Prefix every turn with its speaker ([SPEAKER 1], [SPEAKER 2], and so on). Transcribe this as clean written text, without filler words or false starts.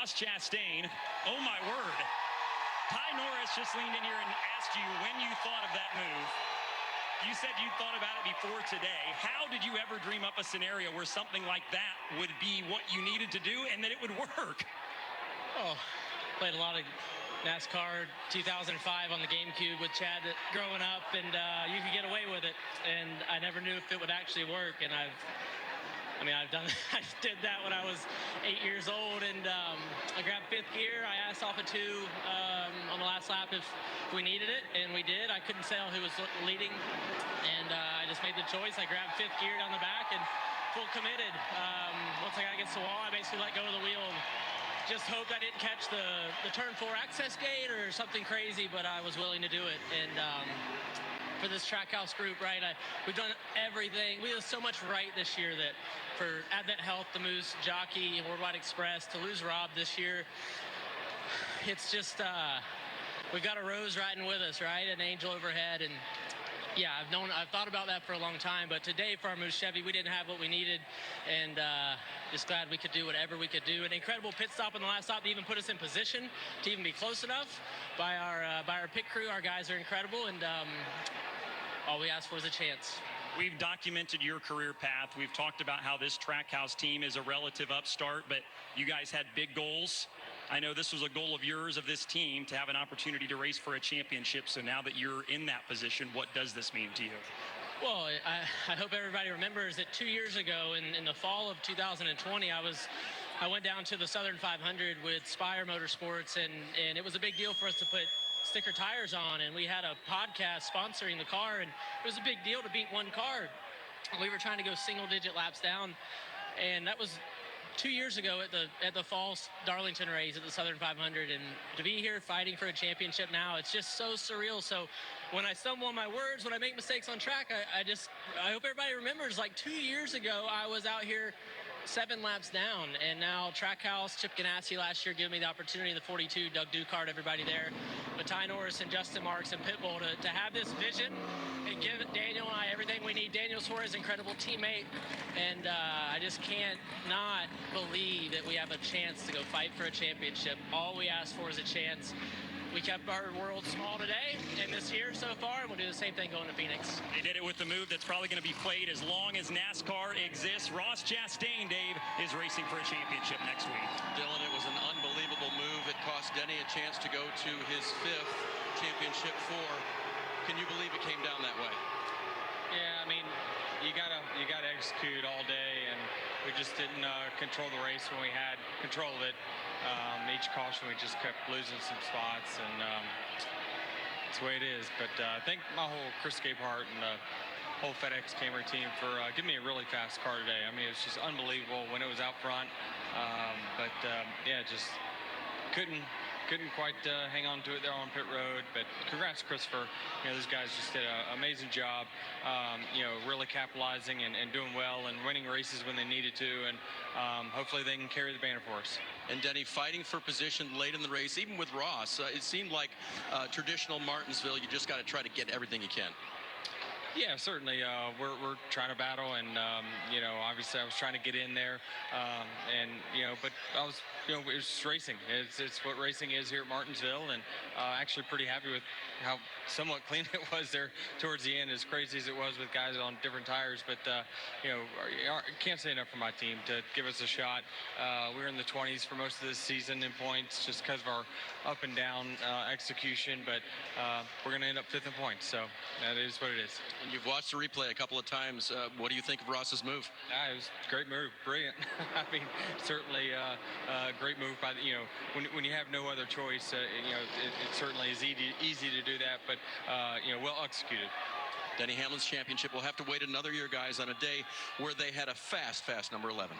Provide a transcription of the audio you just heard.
[SPEAKER 1] Ross Chastain. Oh my word. Ty Norris just leaned in here and asked you when you thought of that move. You said you thought about it before today. How did you ever dream up a scenario where something like that would be what you needed to do and that it would work?
[SPEAKER 2] Oh, played a lot of NASCAR 2005 on the GameCube with Chad growing up, and you could get away with it. And I never knew if it would actually work. And I've done. I did that when I was 8 years old, and I grabbed fifth gear. I asked off of two on the last lap if we needed it, and we did. I couldn't tell who was leading, and I just made the choice. I grabbed fifth gear down the back and full committed. Once I got against the wall, I basically let go of the wheel. Just hoped I didn't catch the turn 4 access gate or something crazy, but I was willing to do it. And for this Trackhouse group, right, we've done everything. We have so much right this year that for Advent Health, the Moose, Jockey, Worldwide Express, to lose Rob this year, it's just, we've got a Rose riding with us, right, an Angel overhead, and yeah, I've thought about that for a long time, but today for our Moose Chevy, we didn't have what we needed, and just glad we could do whatever we could do. An incredible pit stop in the last stop to even put us in position to even be close enough by our pit crew. Our guys are incredible, and all we asked for is a chance.
[SPEAKER 1] We've documented your career path. We've talked about how this Trackhouse team is a relative upstart, but you guys had big goals. I know this was a goal of yours, of this team, to have an opportunity to race for a championship. So now that you're in that position, what does this mean to you?
[SPEAKER 2] Well, I hope everybody remembers that 2 years ago in the fall of 2020, I went down to the Southern 500 with Spire Motorsports, and it was a big deal for us to put sticker tires on, and we had a podcast sponsoring the car, and it was a big deal to beat one car. We were trying to go single-digit laps down, and that was 2 years ago at the fall Darlington race at the Southern 500, and to be here fighting for a championship now, it's just so surreal. So when I stumble on my words, when I make mistakes on track, I hope everybody remembers, like 2 years ago, I was out here 7 laps down, and now Trackhouse, Chip Ganassi last year gave me the opportunity in the 42, Doug Ducard, everybody there, but Ty Norris and Justin Marks and Pitbull to have this vision and give Daniel and I everything we need. Daniel Suarez, incredible teammate, and I just can't not believe that we have a chance to go fight for a championship. All we asked for is a chance. We kept our world small today and this year so far, and we'll do the same thing going to Phoenix.
[SPEAKER 1] They did it with the move that's probably going to be played as long as NASCAR exists. Ross Chastain, Dave, is racing for a championship next week.
[SPEAKER 3] Dylan, it was an unbelievable move. It cost Denny a chance to go to his 5th championship 4. Can you believe it came down that way?
[SPEAKER 4] Yeah, I mean, you gotta execute all day, and we just didn't control the race when we had control of it. Each caution, we just kept losing some spots, and it's the way it is. But I thank my whole Chris Gabehart and the whole FedEx Camry team for giving me a really fast car today. I mean, it was just unbelievable when it was out front. Yeah, just couldn't quite hang on to it there on pit road, but congrats, Christopher. You know, those guys just did an amazing job, you know, really capitalizing and doing well and winning races when they needed to, and hopefully they can carry the banner for us.
[SPEAKER 3] And Denny, fighting for position late in the race, even with Ross, it seemed like traditional Martinsville, you just got to try to get everything you can.
[SPEAKER 4] Yeah, certainly. We're trying to battle, and you know, obviously I was trying to get in there, and you know, but I was, you know, it was just racing. It's what racing is here at Martinsville, and actually pretty happy with how somewhat clean it was there towards the end, as crazy as it was with guys on different tires. But you know, can't say enough for my team to give us a shot. We were in the 20s for most of this season in points, just because of our up and down execution. But we're going to end up 5th in points, so that is what it is.
[SPEAKER 3] And you've watched the replay a couple of times. What do you think of Ross's move?
[SPEAKER 4] It was a great move, brilliant. I mean, certainly a great move by the, you know, when you have no other choice, you know, it certainly is easy to do that, but you know, well executed.
[SPEAKER 3] Denny Hamlin's championship will have to wait another year, guys, on a day where they had a fast number 11.